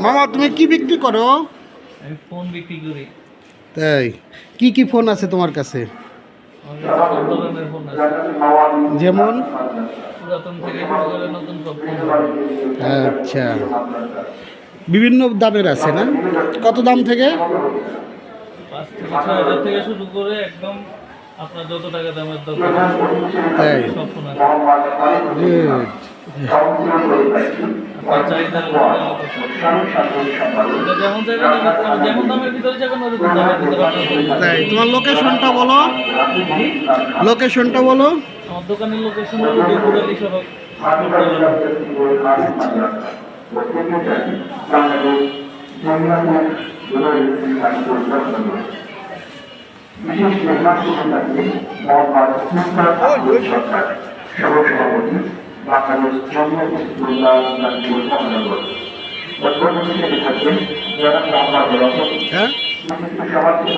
মামা তুমি কি বিক্রি করো? আমি ফোন বিক্রি করি। তাই কি ফোন আছে তোমার কাছে? সব ধরনের ফোন আছে, যেমন? পুরাতন থেকে শুরু করে নতুন সব ফোন। আচ্ছা, বিভিন্ন দামের আছে না? কত দাম থেকে? 5 থেকে 6 হাজার থেকে শুরু করে একদম আপনার যত টাকা দামের দরকার তাই সব ফোন আছে। Good. আপনার চাহিদার উপরে এটা যেমন চাইবেন যেমন দামের ভিতরে যাবেন ওরকম দামের ভিতরে আপনার পেয়ে যাবেন। তাই তোমার লোকেশনটা বলো, লোকেশনটা বলো। আমার দোকানের লোকেশন হলো দুপুরালি সড়ক। বিশেষ মেহমান থাকবে সরকার সভাপতি বাংলাদেশ জমিয়ত থাকবেন যারা হ্যাঁ।